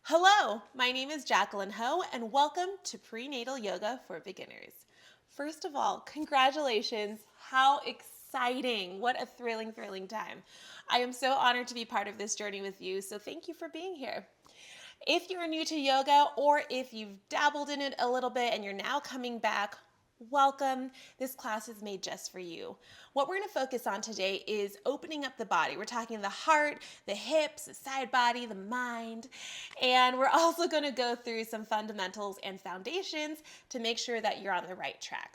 Hello, my name is Jackelyn and welcome to Prenatal Yoga for Beginners. First of all, congratulations. How exciting. What a thrilling time. I am so honored to be part of this journey with you, so thank you for being here. If you're new to yoga or if you've dabbled in it a little bit and you're now coming back, welcome. This class is made just for you. What we're going to focus on today is opening up the body. We're talking the heart, the hips, the side body, the mind, and we're also going to go through some fundamentals and foundations to make sure that you're on the right track.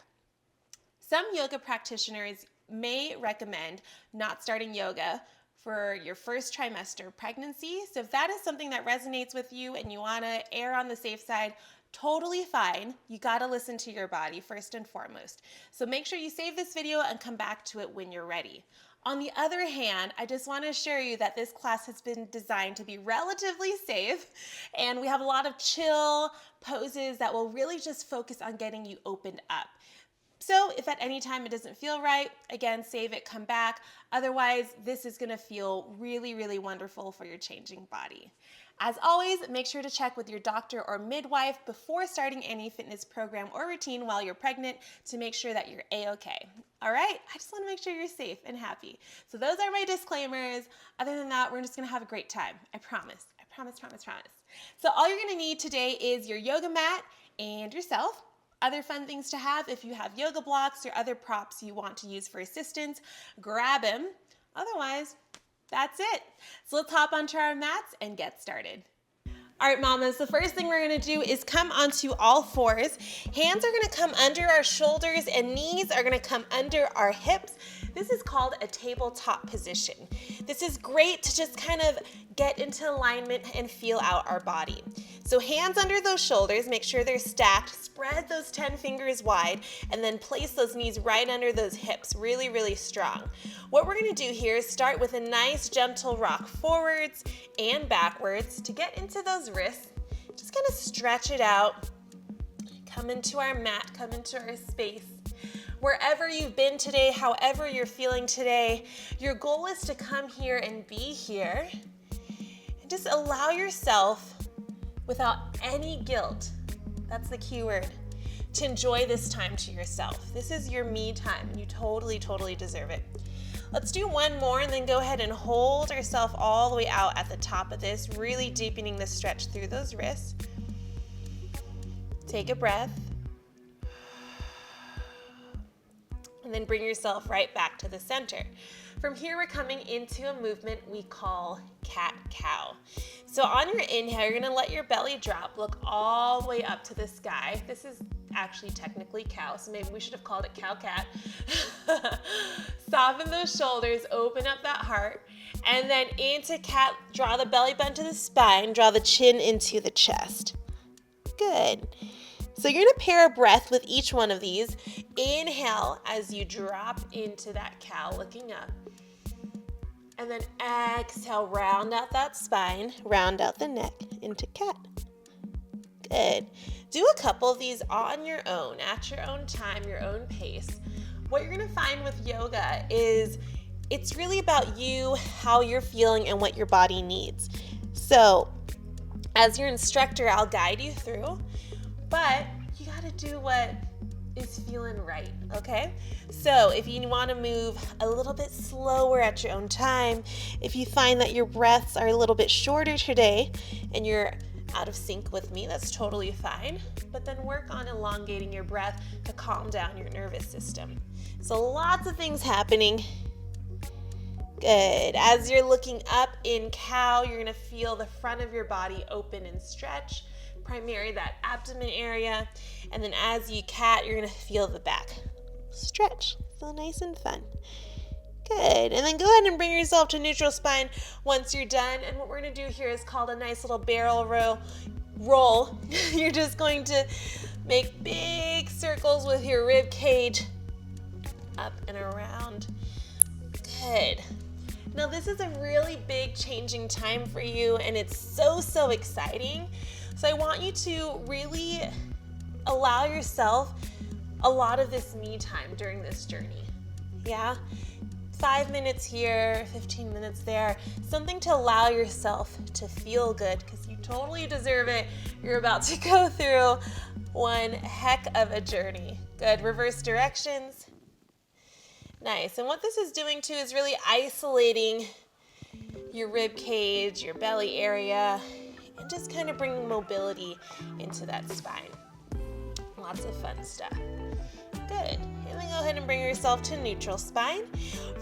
Some yoga practitioners may recommend not starting yoga for your first trimester pregnancy. So if that is something that resonates with you and you want to err on the safe side, totally fine. You got to listen to your body first and foremost. So make sure you save this video and come back to it when you're ready. On the other hand, I just want to assure you that this class has been designed to be relatively safe, and we have a lot of chill poses that will really just focus on getting you opened up. So if at any time it doesn't feel right, again, save it, come back. Otherwise, this is going to feel really wonderful for your changing body. As always, make sure to check with your doctor or midwife before starting any fitness program or routine while you're pregnant to make sure that you're A-okay. All right? I just want to make sure you're safe and happy. So those are my disclaimers. Other than that, we're just going to have a great time. I promise. I promise. So all you're going to need today is your yoga mat and yourself. Other fun things to have, if you have yoga blocks or other props you want to use for assistance, grab them. Otherwise, that's it. So let's hop onto our mats and get started. All right, mamas, the first thing we're gonna do is come onto all fours. Hands are gonna come under our shoulders and knees are gonna come under our hips. This is called a tabletop position. This is great to just kind of get into alignment and feel out our body. So hands under those shoulders, make sure they're stacked, spread those 10 fingers wide, and then place those knees right under those hips, really strong. What we're gonna do here is start with a nice gentle rock forwards and backwards to get into those wrists. Just kind of stretch it out, come into our mat, come into our space. Wherever you've been today, however you're feeling today, your goal is to come here and be here and just allow yourself, without any guilt, that's the key word, to enjoy this time to yourself. This is your me time and you totally deserve it. Let's do one more and then go ahead and hold ourselves all the way out at the top of this, really deepening the stretch through those wrists. Take a breath. And then bring yourself right back to the center. From here, we're coming into a movement we call cat-cow. So on your inhale, you're gonna let your belly drop, look all the way up to the sky. This is actually technically cow, so maybe we should have called it cow-cat. Soften those shoulders, open up that heart, and then into cat, draw the belly button to the spine, draw the chin into the chest. Good. So you're gonna pair a breath with each one of these. Inhale as you drop into that cow, looking up. And then exhale, round out that spine, round out the neck into cat. Good. Do a couple of these on your own, at your own time, your own pace. What you're gonna find with yoga is it's really about you, how you're feeling, and what your body needs. So as your instructor, I'll guide you through, but you gotta do what is feeling right, okay? So if you wanna move a little bit slower at your own time, if you find that your breaths are a little bit shorter today and you're out of sync with me, that's totally fine. But then work on elongating your breath to calm down your nervous system. So lots of things happening. Good. As you're looking up in cow, you're gonna feel the front of your body open and stretch, primarily that abdomen area. And then as you cat, you're gonna feel the back stretch. So nice and fun. Good. And then go ahead and bring yourself to neutral spine once you're done. And what we're gonna do here is called a nice little barrel roll. You're just going to make big circles with your rib cage up and around. Good. Now this is a really big changing time for you and it's so exciting. So I want you to really allow yourself a lot of this me time during this journey. Yeah? 5 minutes here, 15 minutes there, something to allow yourself to feel good because you totally deserve it. You're about to go through one heck of a journey. Good, reverse directions. Nice, and what this is doing too is really isolating your rib cage, your belly area, and just kind of bringing mobility into that spine. Lots of fun stuff. Good. And then go ahead and bring yourself to neutral spine.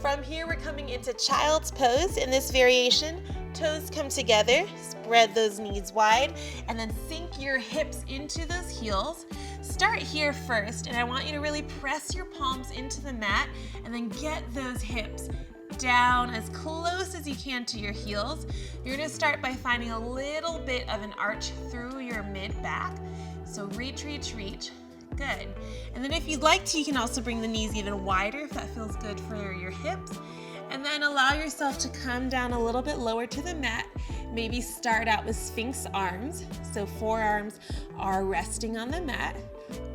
From here, we're coming into child's pose. In this variation, toes come together, spread those knees wide, and then sink your hips into those heels. Start here first, and I want you to really press your palms into the mat, and then get those hips down as close as you can to your heels. You're going to start by finding a little bit of an arch through your mid-back. So reach, reach, reach. Good. And then if you'd like to, you can also bring the knees even wider if that feels good for your hips. And then allow yourself to come down a little bit lower to the mat. Maybe start out with Sphinx arms. So forearms are resting on the mat.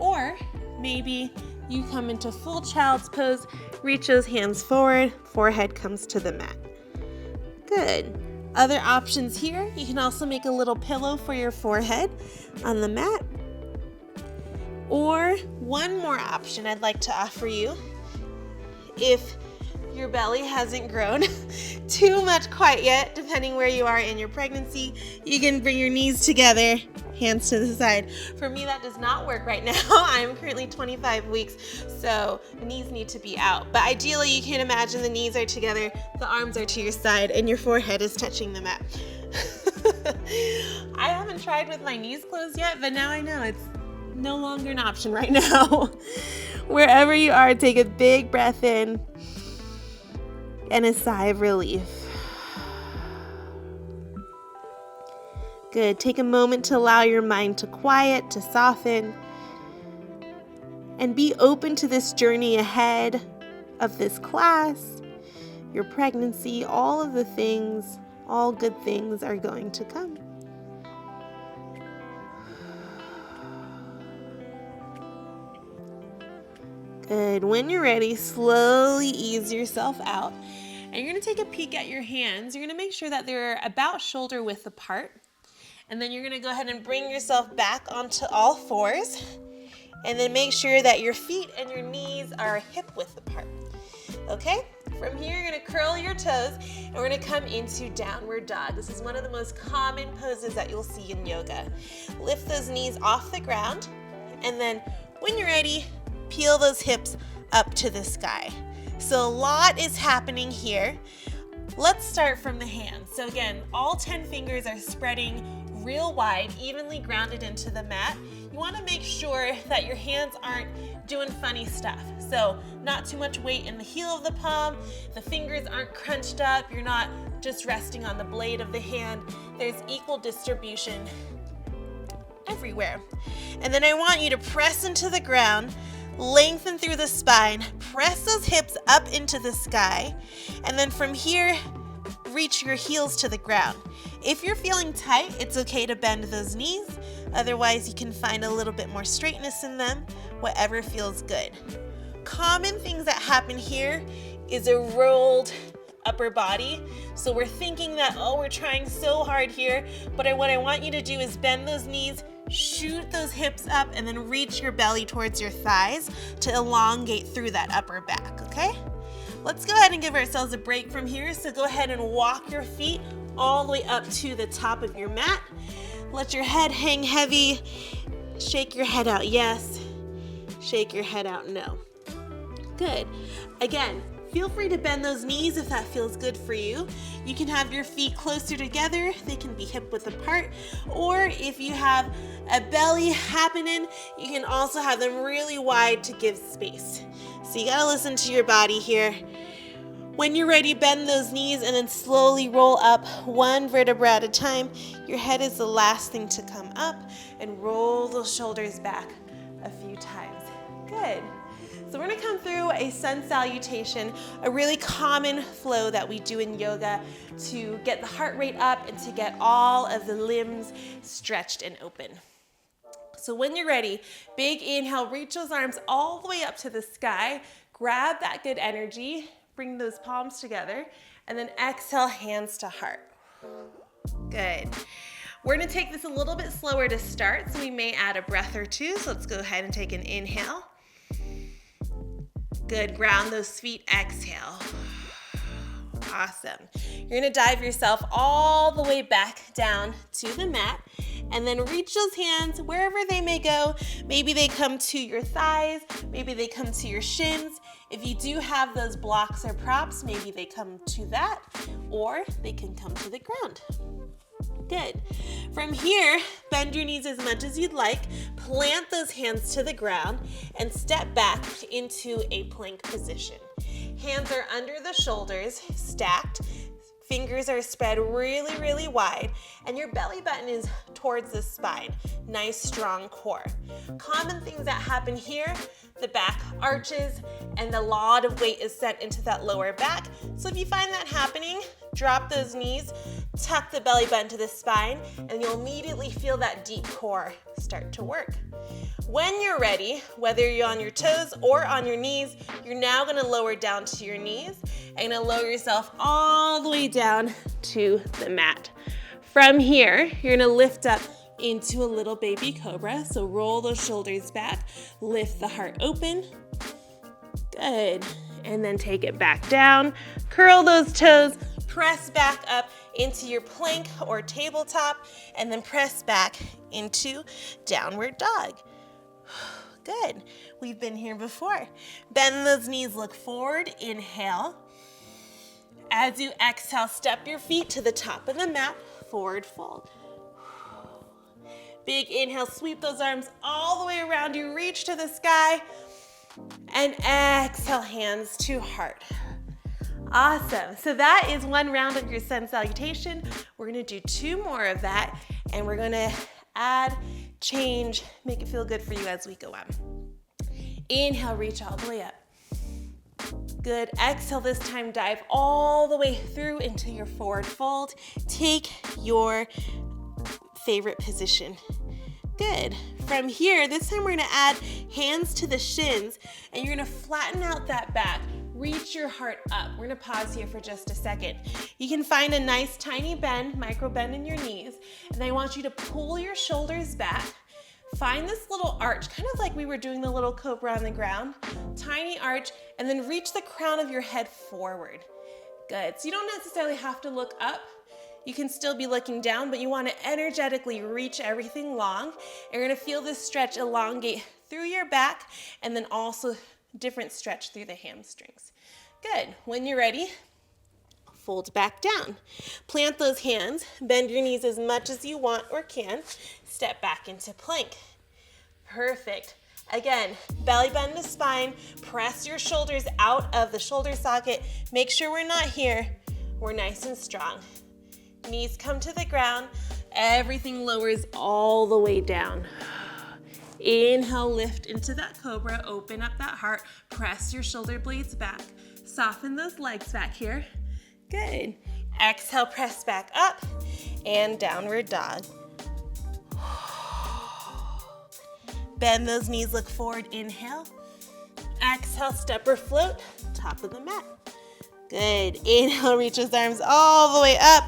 Or maybe you come into full child's pose, reach those hands forward, forehead comes to the mat. Good. Other options here, you can also make a little pillow for your forehead on the mat. Or one more option I'd like to offer you, if your belly hasn't grown too much quite yet, depending where you are in your pregnancy, you can bring your knees together, hands to the side. For me, that does not work right now. I'm currently 25 weeks, so the knees need to be out. But ideally, you can imagine the knees are together, the arms are to your side, and your forehead is touching the mat. I haven't tried with my knees closed yet, but now I know it's no longer an option right now. Wherever you are, take a big breath in and a sigh of relief. Good. Take a moment to allow your mind to quiet, to soften, and be open to this journey ahead of this class, your pregnancy, all of the things, all good things are going to come. Good. When you're ready, slowly ease yourself out. And you're going to take a peek at your hands. You're going to make sure that they're about shoulder width apart. And then you're going to go ahead and bring yourself back onto all fours. And then make sure that your feet and your knees are hip width apart. Okay? From here, you're going to curl your toes, and we're going to come into downward dog. This is one of the most common poses that you'll see in yoga. Lift those knees off the ground, and then when you're ready, peel those hips up to the sky. So a lot is happening here. Let's start from the hands. So again, all 10 fingers are spreading real wide, evenly grounded into the mat. You want to make sure that your hands aren't doing funny stuff. So not too much weight in the heel of the palm, the fingers aren't crunched up, you're not just resting on the blade of the hand. There's equal distribution everywhere. And then I want you to press into the ground, lengthen through the spine, press those hips up into the sky, and then from here, reach your heels to the ground. If you're feeling tight, it's okay to bend those knees. Otherwise, you can find a little bit more straightness in them, whatever feels good. Common things that happen here is a rolled upper body. So we're thinking that, oh, we're trying so hard here, but what I want you to do is bend those knees, shoot those hips up, and then reach your belly towards your thighs to elongate through that upper back, okay? Let's go ahead and give ourselves a break from here. So go ahead and walk your feet all the way up to the top of your mat. Let your head hang heavy. Shake your head out, yes. Shake your head out, no. Good. Again, feel free to bend those knees if that feels good for you. You can have your feet closer together. They can be hip width apart. Or if you have a belly happening, you can also have them really wide to give space. So you gotta listen to your body here. When you're ready, bend those knees and then slowly roll up one vertebra at a time. Your head is the last thing to come up, and roll those shoulders back a few times. Good. So we're gonna come through a sun salutation, a really common flow that we do in yoga to get the heart rate up and to get all of the limbs stretched and open. So when you're ready, big inhale, reach those arms all the way up to the sky, grab that good energy, Bring those palms together, and then exhale, hands to heart. Good. We're gonna take this a little bit slower to start, so we may add a breath or two. So let's go ahead and take an inhale. Good, ground those feet, exhale. Awesome. You're gonna dive yourself all the way back down to the mat, and then reach those hands wherever they may go. Maybe they come to your thighs, maybe they come to your shins. If you do have those blocks or props, maybe they come to that, or they can come to the ground. Good. From here, bend your knees as much as you'd like, plant those hands to the ground, and step back into a plank position. Hands are under the shoulders, stacked. Fingers are spread really, really wide, and your belly button is towards the spine. Nice, strong core. Common things that happen here, the back arches, and a lot of weight is sent into that lower back. So if you find that happening, drop those knees, tuck the belly button to the spine, and you'll immediately feel that deep core start to work. When you're ready, whether you're on your toes or on your knees, you're now gonna lower down to your knees and gonna lower yourself all the way down to the mat. From here, you're gonna lift up into a little baby cobra. So roll those shoulders back, lift the heart open. Good. And then take it back down, curl those toes, press back up into your plank or tabletop, and then press back into downward dog. Good. We've been here before. Bend those knees, look forward, inhale. As you exhale, step your feet to the top of the mat, forward fold. Big inhale, sweep those arms all the way around you, reach to the sky, and exhale, hands to heart. Awesome. So that is one round of your sun salutation. We're gonna do 2 more of that, and we're gonna add, change, make it feel good for you as we go on. Inhale, reach all the way up. Good. Exhale, this time dive all the way through into your forward fold. Take your favorite position. Good. From here, this time we're gonna add hands to the shins, and you're gonna flatten out that back. Reach your heart up. We're gonna pause here for just a second. You can find a nice tiny bend, micro bend in your knees, and I want you to pull your shoulders back. Find this little arch, kind of like we were doing the little cobra on the ground. Tiny arch, and then reach the crown of your head forward. Good. So you don't necessarily have to look up. You can still be looking down, but you want to energetically reach everything long. And you're going to feel this stretch elongate through your back, and then also different stretch through the hamstrings. Good. When you're ready, fold back down. Plant those hands, bend your knees as much as you want or can. Step back into plank. Perfect. Again, belly button to spine, press your shoulders out of the shoulder socket. Make sure we're not here. We're nice and strong. Knees come to the ground. Everything lowers all the way down. Inhale, lift into that cobra, open up that heart, press your shoulder blades back. Soften those legs back here. Good. Exhale, press back up and downward dog. Bend those knees, look forward, inhale. Exhale, step or float, top of the mat. Good. Inhale, reach those arms all the way up.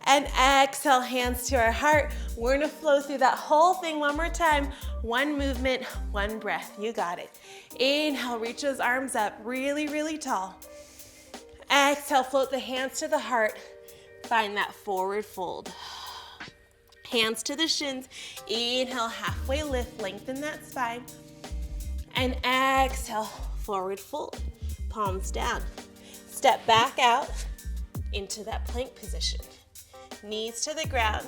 And exhale, hands to our heart. We're gonna flow through that whole thing one more time. One movement, one breath. You got it. Inhale, reach those arms up really, really tall. Exhale, float the hands to the heart. Find that forward fold. Hands to the shins. Inhale, halfway lift, lengthen that spine. And exhale, forward fold. Palms down. Step back out into that plank position. Knees to the ground,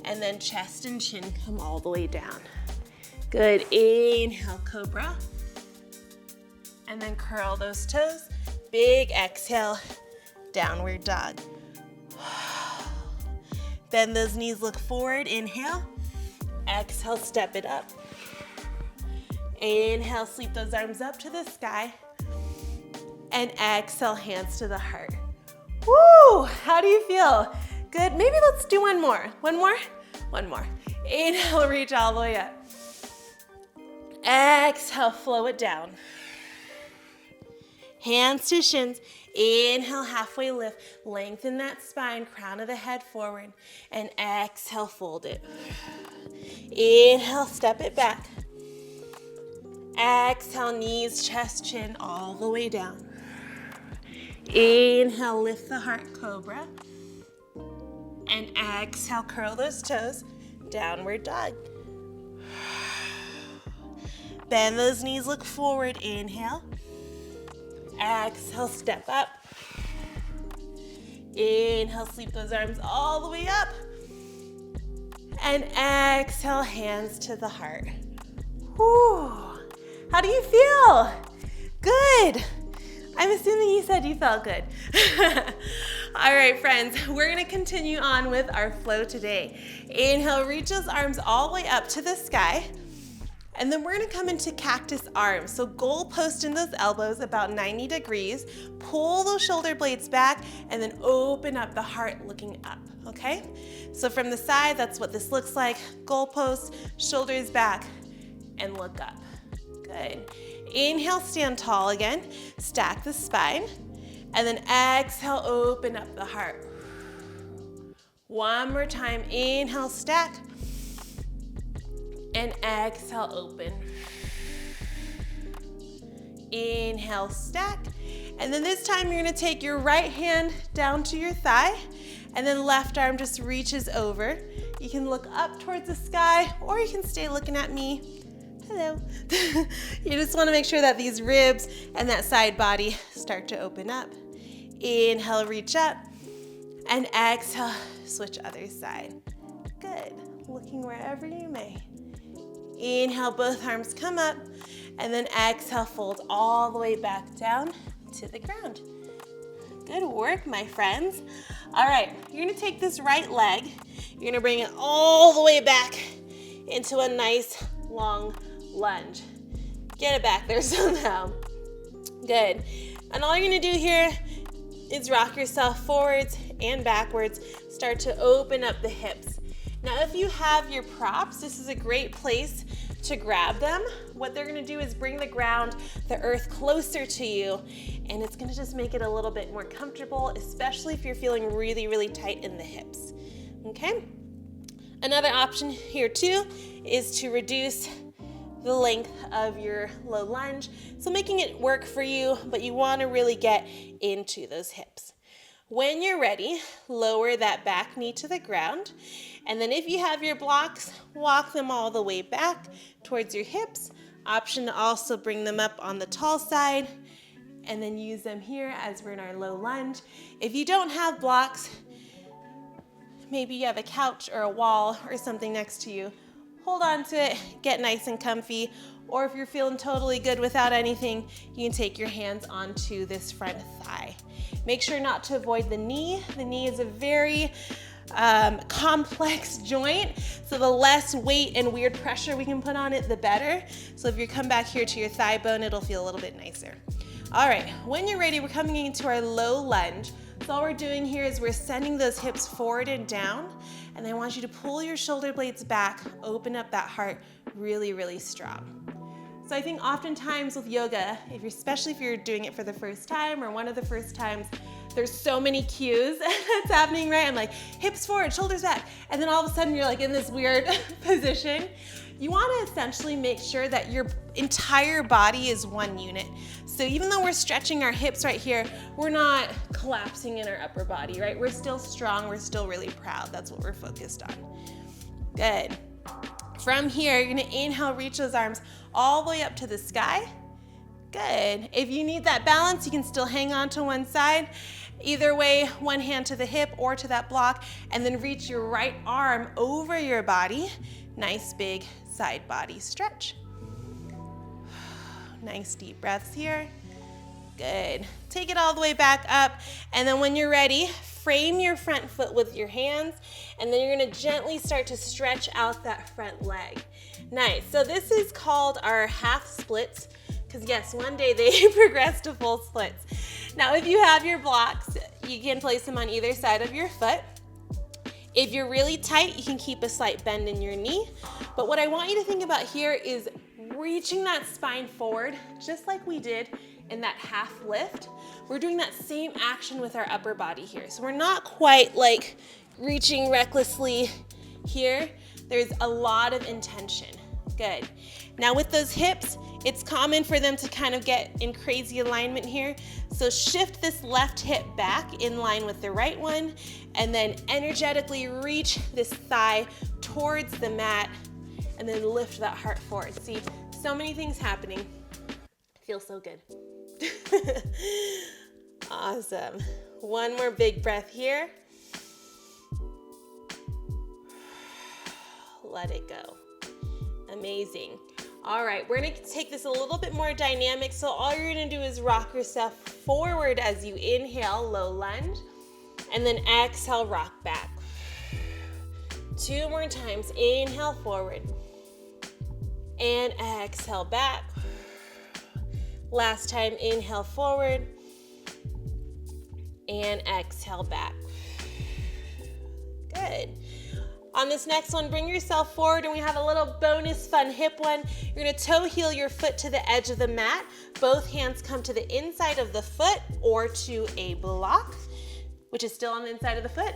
and then chest and chin come all the way down. Good. Inhale, cobra. And then curl those toes. Big exhale, downward dog. Bend those knees, look forward, inhale. Exhale, step it up. Inhale, sweep those arms up to the sky. And exhale, hands to the heart. Woo! How do you feel? Good. Maybe let's do one more. One more? One more. Inhale, reach all the way up. Exhale, flow it down. Hands to shins. Inhale, halfway lift. Lengthen that spine, crown of the head forward. And exhale, fold it. Inhale, step it back. Exhale, knees, chest, chin, all the way down. Inhale, lift the heart, cobra. And exhale, curl those toes, downward dog. Bend those knees, look forward, inhale. Exhale, step up. Inhale, sweep those arms all the way up. And exhale, hands to the heart. Whew. How do you feel? Good. I'm assuming you said you felt good. All right, friends, we're gonna continue on with our flow today. Inhale, reach those arms all the way up to the sky. And then we're gonna come into cactus arms. So goal post in those elbows about 90 degrees, pull those shoulder blades back, and then open up the heart looking up, okay? So from the side, that's what this looks like. Goal post, shoulders back, and look up. Good. Inhale, stand tall again. Stack the spine. And then exhale, open up the heart. One more time. Inhale, stack. And exhale, open. Inhale, stack. And then this time you're gonna take your right hand down to your thigh, and then left arm just reaches over. You can look up towards the sky, or you can stay looking at me. Hello. You just wanna make sure that these ribs and that side body start to open up. Inhale, reach up, and exhale, switch other side. Good, looking wherever you may. Inhale, both arms come up, and then exhale, fold all the way back down to the ground. Good work, my friends. All right, you're gonna take this right leg, you're gonna bring it all the way back into a nice long lunge. Get it back there somehow. Good. And all you're gonna do here is rock yourself forwards and backwards. Start to open up the hips. Now, if you have your props, this is a great place to grab them. What they're gonna do is bring the ground, the earth closer to you, and it's gonna just make it a little bit more comfortable, especially if you're feeling really, really tight in the hips, okay? Another option here too is to reduce the length of your low lunge. So making it work for you, but you wanna really get into those hips. When you're ready, lower that back knee to the ground. And then if you have your blocks, walk them all the way back towards your hips. Option to also bring them up on the tall side and then use them here as we're in our low lunge. If you don't have blocks, maybe you have a couch or a wall or something next to you, hold on to it, get nice and comfy, or if you're feeling totally good without anything, you can take your hands onto this front thigh. Make sure not to avoid the knee. The knee is a very complex joint, so the less weight and weird pressure we can put on it, the better. So if you come back here to your thigh bone, it'll feel a little bit nicer. All right, when you're ready, we're coming into our low lunge. So all we're doing here is we're sending those hips forward and down, and I want you to pull your shoulder blades back, open up that heart really, really strong. So I think oftentimes with yoga, especially if you're doing it for the first time or one of the first times, there's so many cues that's happening, right? I'm like, hips forward, shoulders back, and then all of a sudden you're like in this weird position. You wanna essentially make sure that your entire body is one unit. So even though we're stretching our hips right here, we're not collapsing in our upper body, right? We're still strong, we're still really proud. That's what we're focused on. Good. From here, you're gonna inhale, reach those arms all the way up to the sky. Good. If you need that balance, you can still hang on to one side. Either way, one hand to the hip or to that block, and then reach your right arm over your body. Nice big side body stretch. Nice deep breaths here. Good. Take it all the way back up, and then when you're ready, frame your front foot with your hands, and then you're gonna gently start to stretch out that front leg. Nice. So this is called our half splits, because yes, one day they progress to full splits. Now, if you have your blocks, you can place them on either side of your foot. If you're really tight, you can keep a slight bend in your knee. But what I want you to think about here is reaching that spine forward, just like we did in that half lift, we're doing that same action with our upper body here. So we're not quite like reaching recklessly here. There's a lot of intention. Good. Now with those hips, it's common for them to kind of get in crazy alignment here. So shift this left hip back in line with the right one, and then energetically reach this thigh towards the mat, and then lift that heart forward. See, so many things happening. Feels so good. Awesome. One more big breath here. Let it go. Amazing. All right, we're gonna take this a little bit more dynamic. So all you're gonna do is rock yourself forward as you inhale, low lunge, and then exhale, rock back. 2 more times. Inhale forward and exhale back. Last time, inhale forward and exhale back. Good. On this next one, bring yourself forward, and we have a little bonus fun hip one. You're gonna toe heel your foot to the edge of the mat. Both hands come to the inside of the foot or to a block, which is still on the inside of the foot.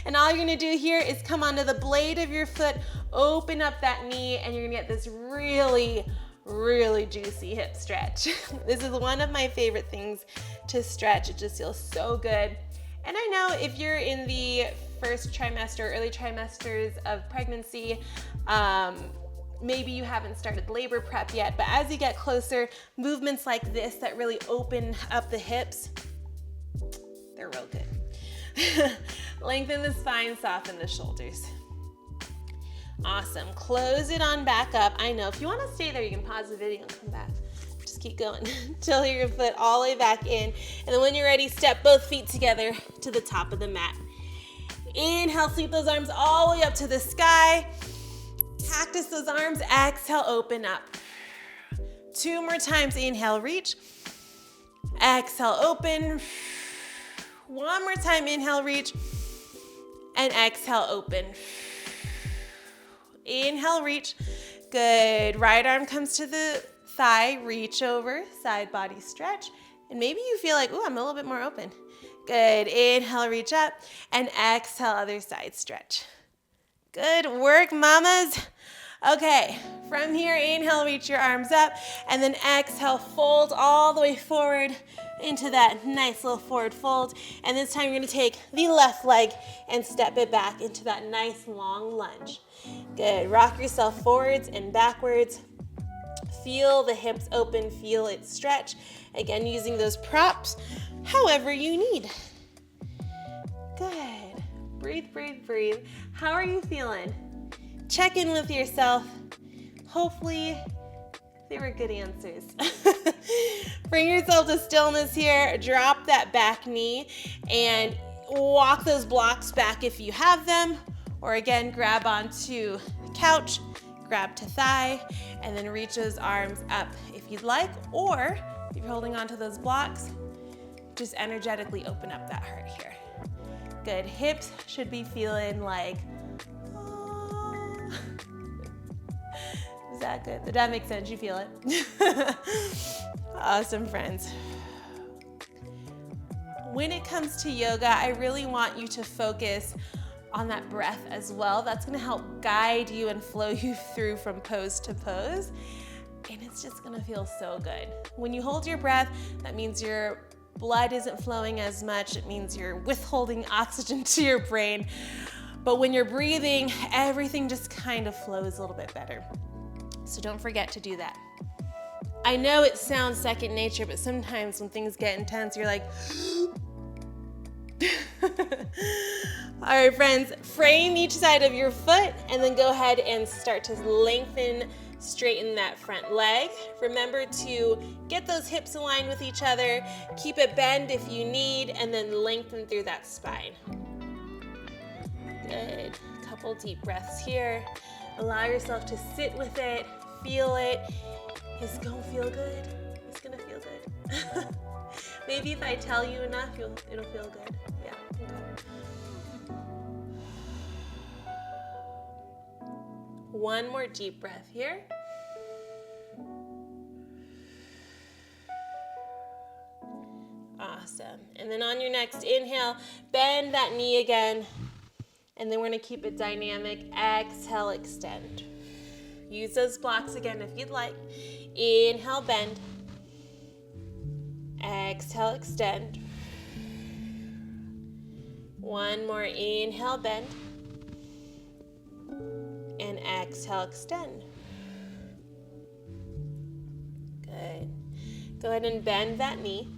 And all you're gonna do here is come onto the blade of your foot, open up that knee, and you're gonna get this really, really juicy hip stretch. This is one of my favorite things to stretch. It just feels so good. And I know if you're in the first trimester, early trimesters of pregnancy, maybe you haven't started labor prep yet, but as you get closer, movements like this that really open up the hips, they're real good. Lengthen the spine, soften the shoulders. Awesome. Close it on back up. I know if you want to stay there, you can pause the video and come back. Just keep going until your foot all the way back in. And then when you're ready, step both feet together to the top of the mat. Inhale, sweep those arms all the way up to the sky. Cactus those arms. Exhale, open up. 2 more times. Inhale, reach. Exhale, open. 1 more time. Inhale, reach. And exhale, open. Inhale, reach. Good. Right arm comes to the thigh. Reach over. Side body stretch. And maybe you feel like, ooh, I'm a little bit more open. Good. Inhale, reach up, and exhale, other side stretch. Good work, mamas. Okay, from here, inhale, reach your arms up, and then exhale, fold all the way forward into that nice little forward fold. And this time you're gonna take the left leg and step it back into that nice long lunge. Good. Rock yourself forwards and backwards. Feel the hips open, feel it stretch. Again, using those props however you need. Good. Breathe, breathe, breathe. How are you feeling? Check in with yourself. Hopefully, they were good answers. Bring yourself to stillness here. Drop that back knee and walk those blocks back if you have them. Or again, grab onto the couch, grab to thigh, and then reach those arms up if you'd like. Or if you're holding onto those blocks, just energetically open up that heart here. Good. Hips should be feeling like, oh. Is that good? Did that make sense? You feel it? Awesome, friends. When it comes to yoga, I really want you to focus on that breath as well. That's gonna help guide you and flow you through from pose to pose. And it's just gonna feel so good. When you hold your breath, that means your blood isn't flowing as much. It means you're withholding oxygen to your brain. But when you're breathing, everything just kind of flows a little bit better. So don't forget to do that. I know it sounds second nature, but sometimes when things get intense, you're like, all right, friends, frame each side of your foot and then go ahead and start to lengthen, straighten that front leg. Remember to get those hips aligned with each other, keep it bend if you need, and then lengthen through that spine. Good. Couple deep breaths here. Allow yourself to sit with it, feel it. It's gonna feel good. It's gonna feel good. Maybe if I tell you enough, it'll feel good. Yeah. Okay. One more deep breath here. Awesome. And then on your next inhale, bend that knee again. And then we're going to keep it dynamic. Exhale, extend. Use those blocks again if you'd like. Inhale, bend. Exhale, extend. One more. Inhale, bend. And exhale, extend. Good. Go ahead and bend that knee.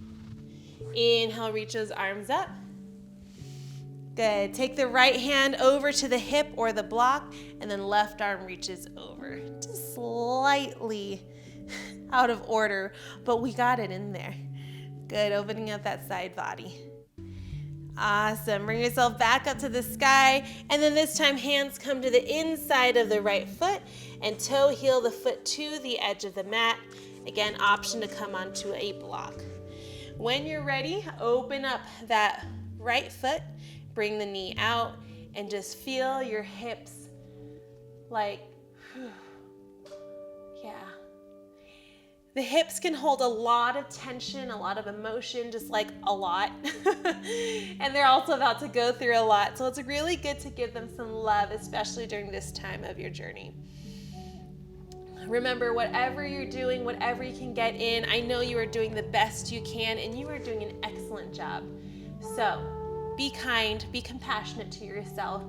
Inhale, reach those arms up. Good. Take the right hand over to the hip or the block, and then left arm reaches over. Just slightly out of order, but we got it in there. Good. Opening up that side body. Awesome. Bring yourself back up to the sky, and then this time hands come to the inside of the right foot, and toe heel the foot to the edge of the mat. Again, option to come onto a block. When you're ready, open up that right foot. Bring the knee out and just feel your hips like, yeah. The hips can hold a lot of tension, a lot of emotion, just like a lot. And they're also about to go through a lot. So it's really good to give them some love, especially during this time of your journey. Remember, whatever you're doing, whatever you can get in, I know you are doing the best you can, and you are doing an excellent job. So, be kind, be compassionate to yourself.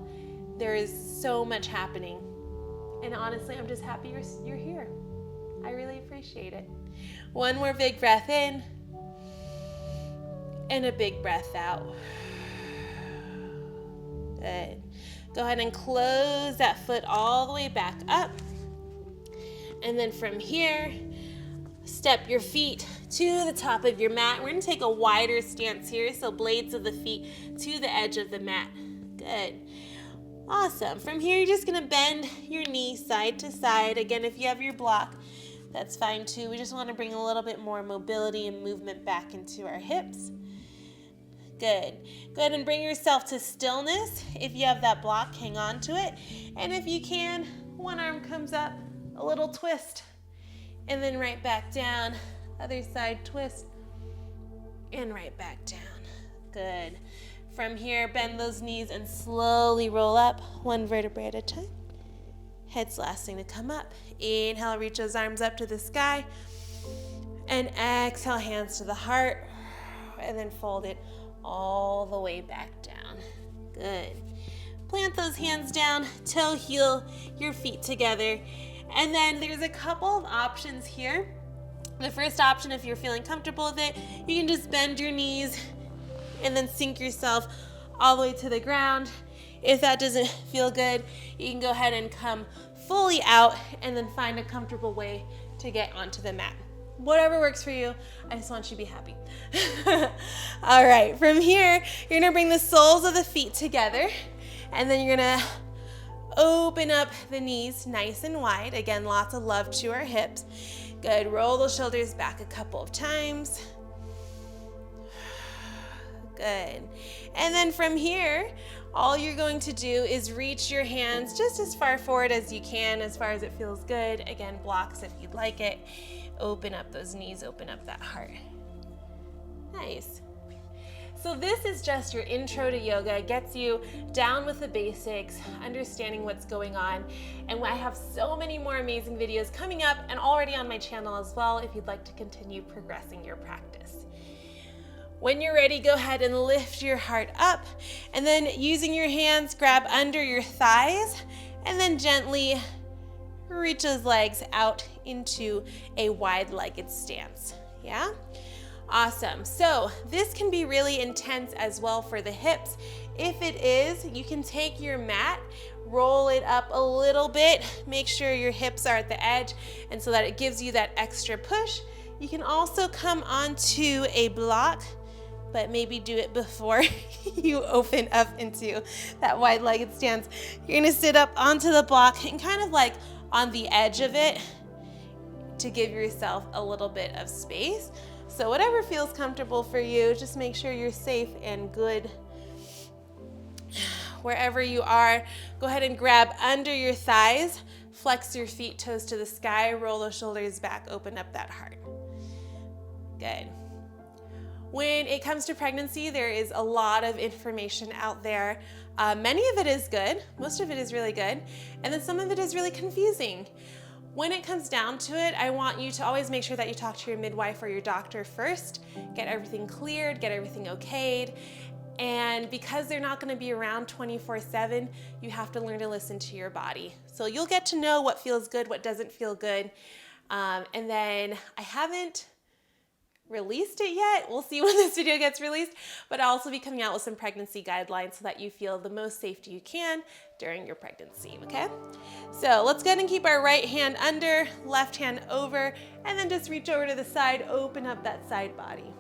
There is so much happening. And honestly, I'm just happy you're here. I really appreciate it. One more big breath in. And a big breath out. Good. Go ahead and close that foot all the way back up. And then from here, step your feet to the top of your mat. We're going to take a wider stance here, so blades of the feet to the edge of the mat. Good. Awesome. From here, you're just going to bend your knee side to side. Again, if you have your block, that's fine too. We just want to bring a little bit more mobility and movement back into our hips. Good. Go ahead and bring yourself to stillness. If you have that block, hang on to it. And if you can, one arm comes up, a little twist, and then right back down. Other side, twist, and right back down. Good. From here, bend those knees and slowly roll up, one vertebrae at a time. Head's last thing to come up. Inhale, reach those arms up to the sky. And exhale, hands to the heart. And then fold it all the way back down. Good. Plant those hands down, toe heel your feet together. And then there's a couple of options here. The first option, if you're feeling comfortable with it, you can just bend your knees and then sink yourself all the way to the ground. If that doesn't feel good, you can go ahead and come fully out and then find a comfortable way to get onto the mat. Whatever works for you, I just want you to be happy. All right, from here, you're gonna bring the soles of the feet together, and then you're gonna open up the knees nice and wide. Again, lots of love to our hips. Good. Roll those shoulders back a couple of times. Good. And then from here, all you're going to do is reach your hands just as far forward as you can, as far as it feels good. Again, blocks if you'd like it. Open up those knees, open up that heart. Nice. So this is just your intro to yoga. It gets you down with the basics, understanding what's going on. And I have so many more amazing videos coming up and already on my channel as well if you'd like to continue progressing your practice. When you're ready, go ahead and lift your heart up, and then using your hands, grab under your thighs and then gently reach those legs out into a wide-legged stance. Yeah? Awesome. So this can be really intense as well for the hips. If it is, you can take your mat, roll it up a little bit, make sure your hips are at the edge, and so that it gives you that extra push. You can also come onto a block, but maybe do it before you open up into that wide-legged stance. You're gonna sit up onto the block and kind of like on the edge of it to give yourself a little bit of space. So whatever feels comfortable for you, just make sure you're safe and good. Wherever you are, go ahead and grab under your thighs, flex your feet, toes to the sky, roll those shoulders back, open up that heart. Good. When it comes to pregnancy, there is a lot of information out there. Many of it is good, most of it is really good, and then some of it is really confusing. When it comes down to it, I want you to always make sure that you talk to your midwife or your doctor first, get everything cleared, get everything okayed, and because they're not gonna be around 24/7, you have to learn to listen to your body. So you'll get to know what feels good, what doesn't feel good, and then I haven't released it yet. We'll see when this video gets released, but I'll also be coming out with some pregnancy guidelines so that you feel the most safety you can during your pregnancy, okay? So let's go ahead and keep our right hand under, left hand over, and then just reach over to the side, open up that side body.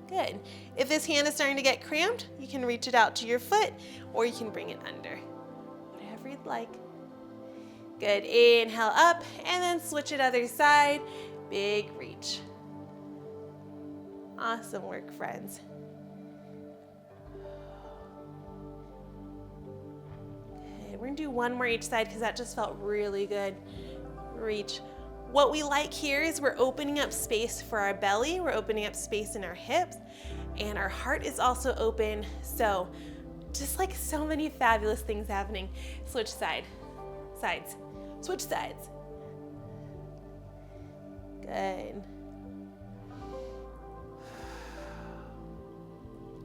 Good. If this hand is starting to get cramped, you can reach it out to your foot or you can bring it under, whatever you'd like. Good, inhale up and then switch it other side, big reach. Awesome work, friends. Okay, we're gonna do one more each side because that just felt really good. Reach. What we like here is we're opening up space for our belly, we're opening up space in our hips, and our heart is also open. So just like so many fabulous things happening. Switch sides, switch sides. Good.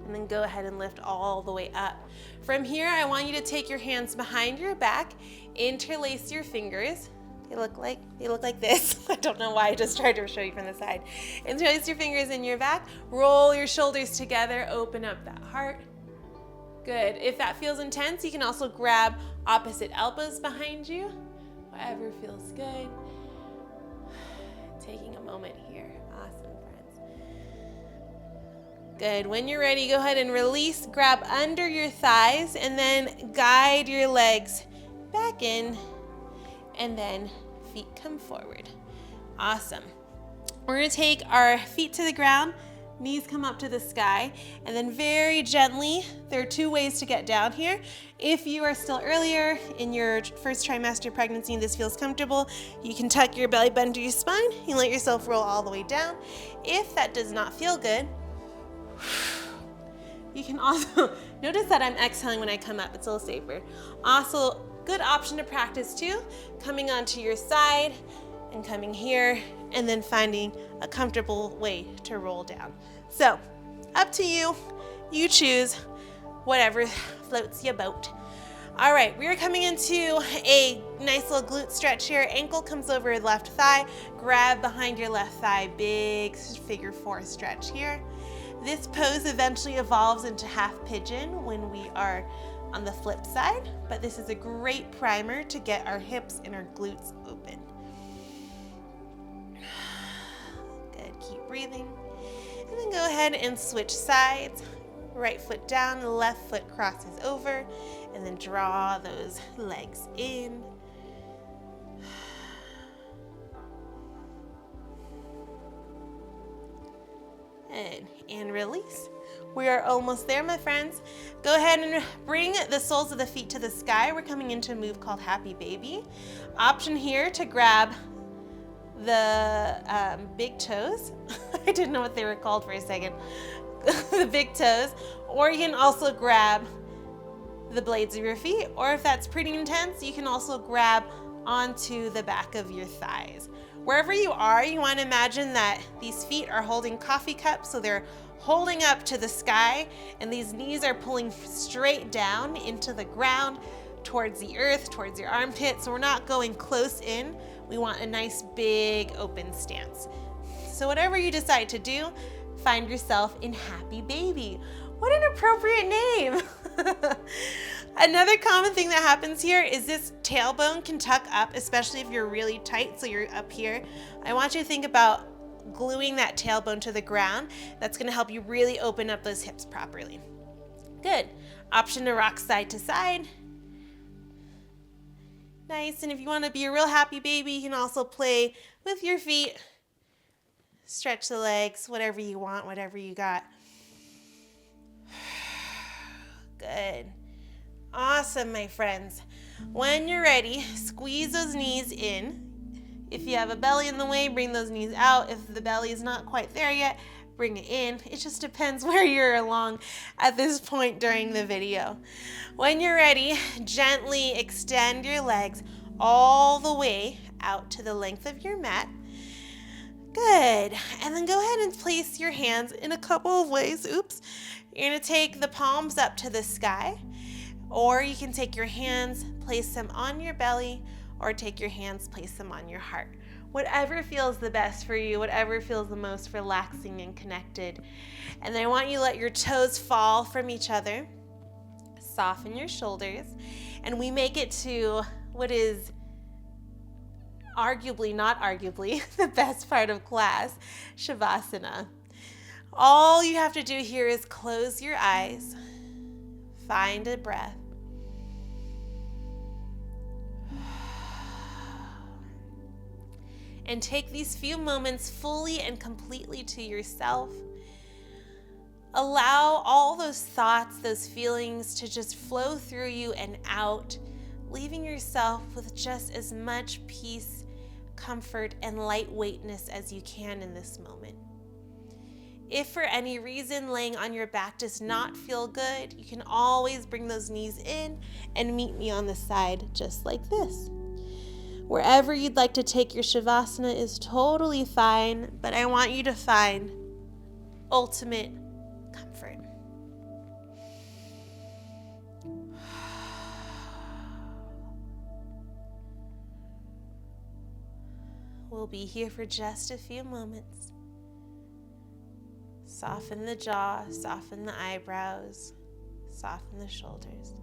And then go ahead and lift all the way up. From here, I want you to take your hands behind your back, interlace your fingers. They look like this. I don't know why I just tried to show you from the side. Interlace your fingers in your back, roll your shoulders together, open up that heart. Good. If that feels intense, you can also grab opposite elbows behind you. Whatever feels good. Taking a moment here. Awesome, friends. Good. When you're ready, go ahead and release. Grab under your thighs and then guide your legs back in, and then feet come forward. Awesome. We're going to take our feet to the ground, knees come up to the sky, and then very gently, there are two ways to get down here. If you are still earlier in your first trimester pregnancy and this feels comfortable, you can tuck your belly button to your spine and let yourself roll all the way down. If that does not feel good, you can also, notice that I'm exhaling when I come up, it's a little safer. Also, good option to practice too, coming onto your side and coming here and then finding a comfortable way to roll down. So, up to you, you choose whatever floats your boat. All right, we are coming into a nice little glute stretch here. Ankle comes over left thigh, grab behind your left thigh, big figure four stretch here. This pose eventually evolves into half pigeon when we are on the flip side, but this is a great primer to get our hips and our glutes open. Good, keep breathing. And then go ahead and switch sides. Right foot down, left foot crosses over, and then draw those legs in. And release. We are almost there, my friends. Go ahead and bring the soles of the feet to the sky. We're coming into a move called Happy Baby. Option here to grab the big toes. I didn't know what they were called for a second. The big toes. Or you can also grab the blades of your feet. Or if that's pretty intense, you can also grab onto the back of your thighs. Wherever you are, you want to imagine that these feet are holding coffee cups, so they're holding up to the sky, and these knees are pulling straight down into the ground, towards the earth, towards your armpit, so we're not going close in. We want a nice big open stance. So whatever you decide to do, find yourself in Happy Baby. What an appropriate name. Another common thing that happens here is this tailbone can tuck up, especially if you're really tight, so you're up here. I want you to think about gluing that tailbone to the ground. That's gonna help you really open up those hips properly. Good. Option to rock side to side. Nice, and if you wanna be a real happy baby, you can also play with your feet. Stretch the legs, whatever you want, whatever you got. Good. Awesome, my friends. When you're ready, squeeze those knees in. If you have a belly in the way, bring those knees out. If the belly is not quite there yet, bring it in. It just depends where you're along at this point during the video. When you're ready, gently extend your legs all the way out to the length of your mat. Good. And then go ahead and place your hands in a couple of ways. Oops. You're going to take the palms up to the sky, or you can take your hands, place them on your belly, or take your hands, place them on your heart. Whatever feels the best for you, whatever feels the most relaxing and connected. And then I want you to let your toes fall from each other. Soften your shoulders. And we make it to what is arguably, not arguably, the best part of class, Shavasana. All you have to do here is close your eyes. Find a breath. And take these few moments fully and completely to yourself. Allow all those thoughts, those feelings to just flow through you and out, leaving yourself with just as much peace, comfort, and lightweightness as you can in this moment. If for any reason laying on your back does not feel good, you can always bring those knees in and meet me on the side just like this. Wherever you'd like to take your Shavasana is totally fine, but I want you to find ultimate comfort. We'll be here for just a few moments. Soften the jaw, soften the eyebrows, soften the shoulders.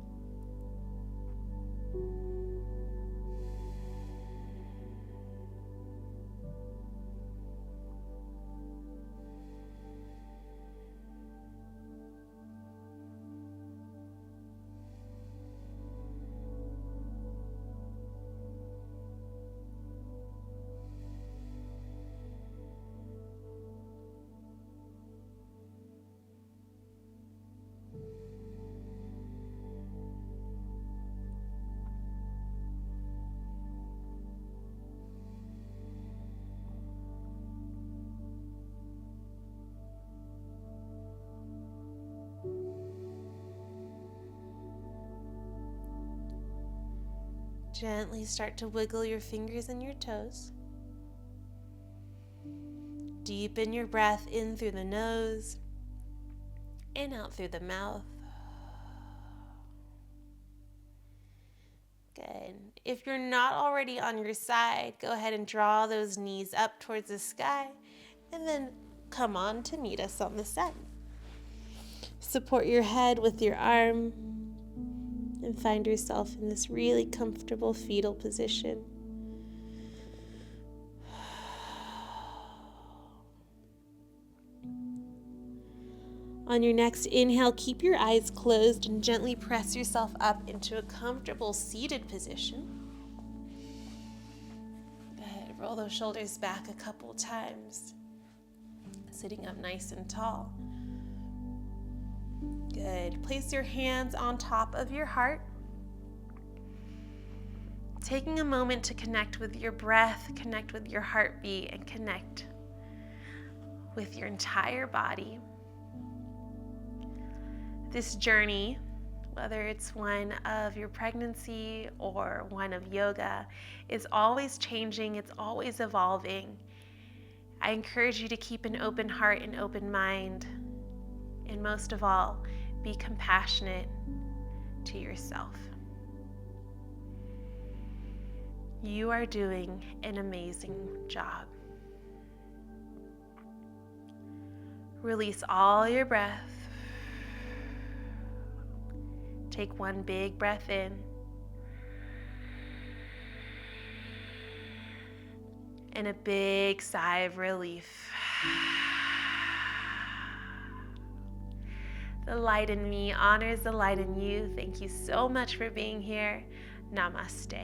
Gently start to wiggle your fingers and your toes. Deepen your breath in through the nose and out through the mouth. Good. If you're not already on your side, go ahead and draw those knees up towards the sky and then come on to meet us on the side. Support your head with your arm and find yourself in this really comfortable fetal position. On your next inhale, keep your eyes closed and gently press yourself up into a comfortable seated position. Go ahead, roll those shoulders back a couple times, sitting up nice and tall. Good. Place your hands on top of your heart. Taking a moment to connect with your breath, connect with your heartbeat, and connect with your entire body. This journey, whether it's one of your pregnancy or one of yoga, is always changing, it's always evolving. I encourage you to keep an open heart and open mind, and most of all, be compassionate to yourself. You are doing an amazing job. Release all your breath. Take one big breath in. And a big sigh of relief. The light in me honors the light in you. Thank you so much for being here. Namaste.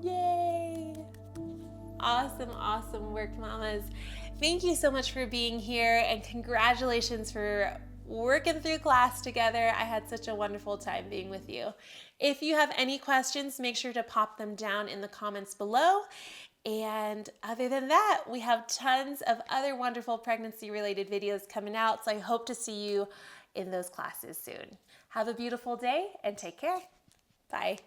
Yay! Awesome, awesome work, mamas. Thank you so much for being here, and congratulations for working through class together. I had such a wonderful time being with you. If you have any questions, make sure to pop them down in the comments below. And other than that, we have tons of other wonderful pregnancy-related videos coming out, so I hope to see you in those classes soon. Have a beautiful day and take care. Bye.